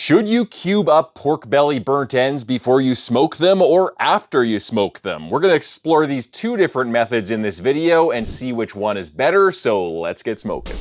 Should you cube up pork belly burnt ends before you smoke them or after you smoke them? We're going to explore these two different methods in this video and see which one is better, so let's get smoking.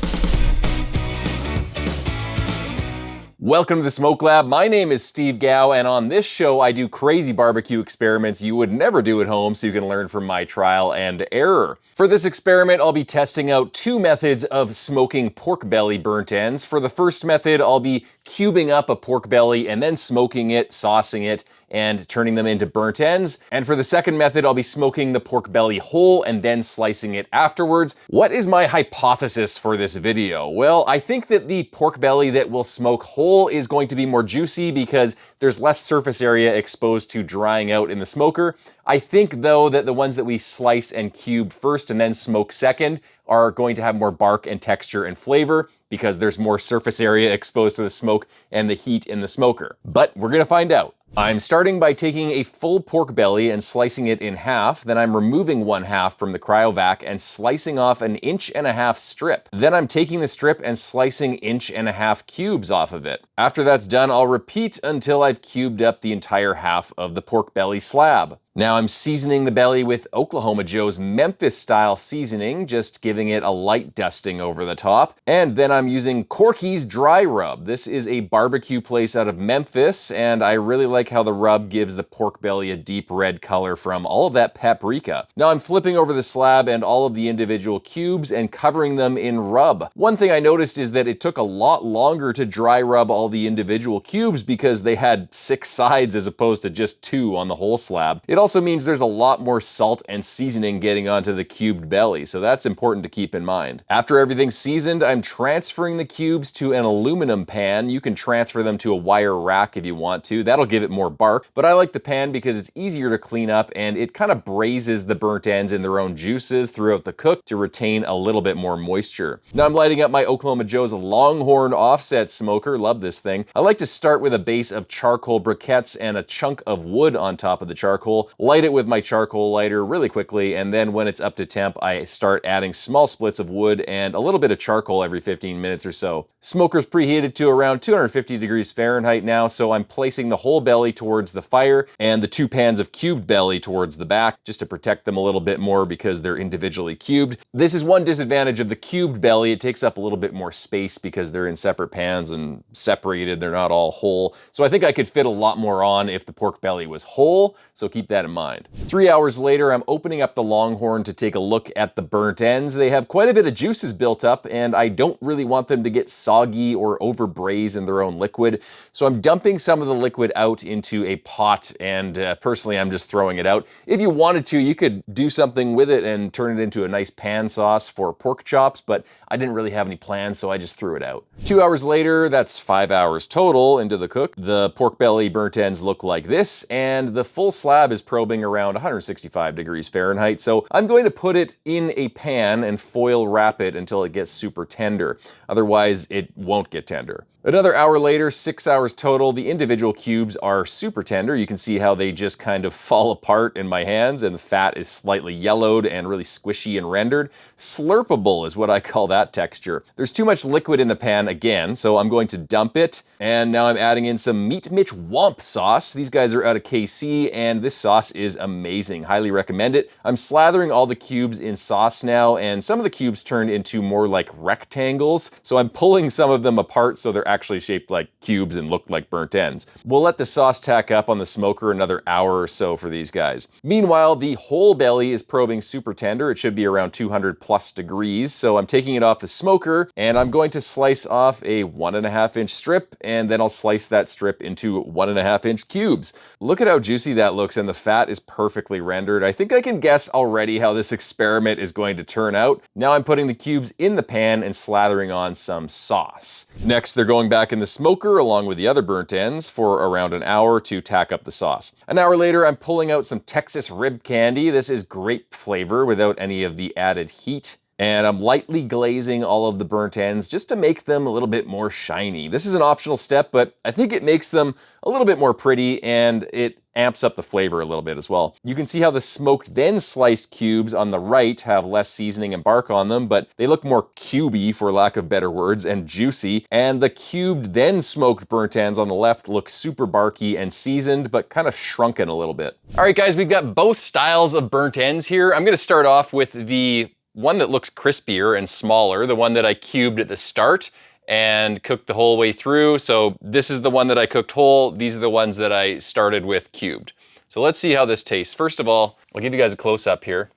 Welcome to the Smoke Lab. My name is Steve Gao, and on this show I do crazy barbecue experiments you would never do at home so you can learn from my trial and error. For this experiment, I'll be testing out two methods of smoking pork belly burnt ends. For the first method, I'll be cubing up a pork belly and then smoking it, saucing it, and turning them into burnt ends. And for the second method, I'll be smoking the pork belly whole and then slicing it afterwards. What is my hypothesis for this video? Well, I think that the pork belly that will smoke whole is going to be more juicy because there's less surface area exposed to drying out in the smoker. I think though that the ones that we slice and cube first and then smoke second are going to have more bark and texture and flavor because there's more surface area exposed to the smoke and the heat in the smoker. But we're gonna find out. I'm starting by taking a full pork belly and slicing it in half, then I'm removing one half from the cryovac and slicing off an 1.5-inch strip. Then I'm taking the strip and slicing 1.5-inch cubes off of it. After that's done, I'll repeat until I've cubed up the entire half of the pork belly slab. Now I'm seasoning the belly with Oklahoma Joe's Memphis style seasoning, just giving it a light dusting over the top. And then I'm using Corky's Dry Rub. This is a barbecue place out of Memphis, and I really like how the rub gives the pork belly a deep red color from all of that paprika. Now I'm flipping over the slab and all of the individual cubes and covering them in rub. One thing I noticed is that it took a lot longer to dry rub all the individual cubes because they had 6 sides as opposed to just 2 on the whole slab. It also means there's a lot more salt and seasoning getting onto the cubed belly, so that's important to keep in mind. After everything's seasoned, I'm transferring the cubes to an aluminum pan. You can transfer them to a wire rack if you want to. That'll give it more bark, but I like the pan because it's easier to clean up and it kind of braises the burnt ends in their own juices throughout the cook to retain a little bit more moisture. Now I'm lighting up my Oklahoma Joe's Longhorn offset smoker. Love this thing. I like to start with a base of charcoal briquettes and a chunk of wood on top of the charcoal. Light it with my charcoal lighter really quickly, and then when it's up to temp, I start adding small splits of wood and a little bit of charcoal every 15 minutes or so. Smoker's preheated to around 250 degrees Fahrenheit now, so I'm placing the whole belly towards the fire and the 2 pans of cubed belly towards the back, just to protect them a little bit more because they're individually cubed. This is one disadvantage of the cubed belly. It takes up a little bit more space because they're in separate pans and separated. They're not all whole. So I think I could fit a lot more on if the pork belly was whole, so keep that in mind. 3 hours later, I'm opening up the Longhorn to take a look at the burnt ends. They have quite a bit of juices built up, and I don't really want them to get soggy or over-braise in their own liquid. So I'm dumping some of the liquid out into a pot, and personally, I'm just throwing it out. If you wanted to, you could do something with it and turn it into a nice pan sauce for pork chops, but I didn't really have any plans, so I just threw it out. 2 hours later, that's 5 hours total into the cook. The pork belly burnt ends look like this, and the full slab is probing around 165 degrees Fahrenheit, so I'm going to put it in a pan and foil wrap it until it gets super tender. Otherwise, it won't get tender. Another hour later, 6 hours total, the individual cubes are super tender. You can see how they just kind of fall apart in my hands, and the fat is slightly yellowed and really squishy and rendered. Slurpable is what I call that texture. There's too much liquid in the pan again, so I'm going to dump it, and now I'm adding in some Meat Mitch Womp sauce. These guys are out of KC, and this sauce is amazing. Highly recommend it. I'm slathering all the cubes in sauce now, and some of the cubes turned into more like rectangles, so I'm pulling some of them apart so they're actually shaped like cubes and look like burnt ends. We'll let the sauce tack up on the smoker another hour or so for these guys. Meanwhile, the whole belly is probing super tender. It should be around 200+ degrees, so I'm taking it off the smoker, and I'm going to slice off a 1.5-inch strip, and then I'll slice that strip into 1.5-inch cubes. Look at how juicy that looks, and the fat is perfectly rendered. I think I can guess already how this experiment is going to turn out. Now I'm putting the cubes in the pan and slathering on some sauce. Next, they're going back in the smoker along with the other burnt ends for around an hour to tack up the sauce. An hour later, I'm pulling out some Texas rib candy. This is grape flavor without any of the added heat. And I'm lightly glazing all of the burnt ends just to make them a little bit more shiny. This is an optional step, but I think it makes them a little bit more pretty and it amps up the flavor a little bit as well. You can see how the smoked then sliced cubes on the right have less seasoning and bark on them, but they look more cubey, for lack of better words, and juicy. And the cubed then smoked burnt ends on the left look super barky and seasoned, but kind of shrunken a little bit. All right, guys, we've got both styles of burnt ends here. I'm gonna start off with the one that looks crispier and smaller, the one that I cubed at the start and cooked the whole way through. So this is the one that I cooked whole. These are the ones that I started with cubed. So let's see how this tastes. First of all, I'll give you guys a close up here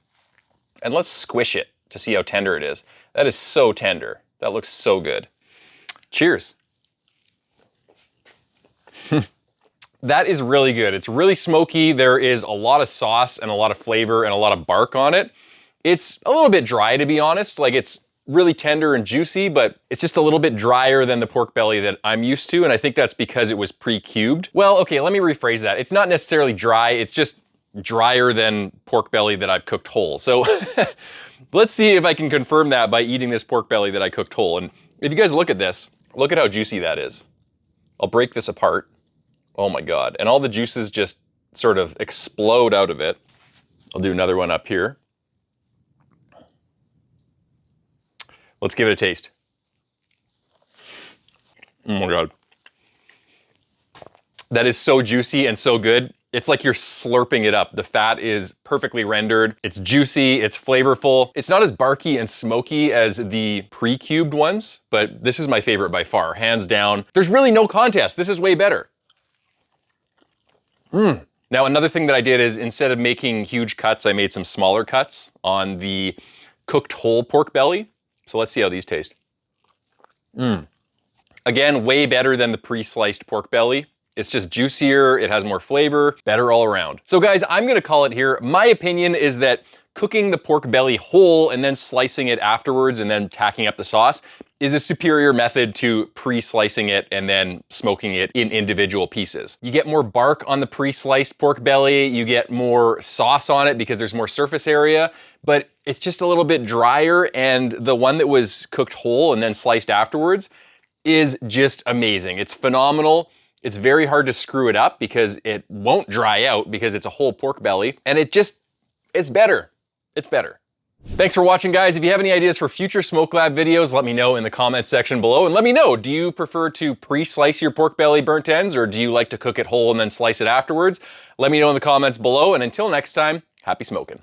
and let's squish it to see how tender it is. That is so tender. That looks so good. Cheers. That is really good. It's really smoky. There is a lot of sauce and a lot of flavor and a lot of bark on it. It's a little bit dry, to be honest. Like, it's really tender and juicy, but it's just a little bit drier than the pork belly that I'm used to, and I think that's because it was pre-cubed. Well, okay, let me rephrase that. It's not necessarily dry, it's just drier than pork belly that I've cooked whole. So let's see if I can confirm that by eating this pork belly that I cooked whole. And if you guys look at this, look at how juicy that is. I'll break this apart. Oh my God. And all the juices just sort of explode out of it. I'll do another one up here. Let's give it a taste. Oh my God. That is so juicy and so good. It's like you're slurping it up. The fat is perfectly rendered. It's juicy, it's flavorful. It's not as barky and smoky as the pre-cubed ones, but this is my favorite by far, hands down. There's really no contest. This is way better. Now, another thing that I did is instead of making huge cuts, I made some smaller cuts on the cooked whole pork belly. So let's see how these taste. Again, way better than the pre-sliced pork belly. It's just juicier, it has more flavor, better all around. So guys, I'm gonna call it here. My opinion is that cooking the pork belly whole and then slicing it afterwards and then tacking up the sauce is a superior method to pre-slicing it and then smoking it in individual pieces. You get more bark on the pre-sliced pork belly, you get more sauce on it because there's more surface area, but it's just a little bit drier, and the one that was cooked whole and then sliced afterwards is just amazing. It's phenomenal. It's very hard to screw it up because it won't dry out because it's a whole pork belly, and it's better. It's better. Thanks for watching, guys. If you have any ideas for future Smoke Lab videos, let me know in the comments section below, and let me know, do you prefer to pre-slice your pork belly burnt ends, or do you like to cook it whole and then slice it afterwards? Let me know in the comments below, and until next time, happy smoking.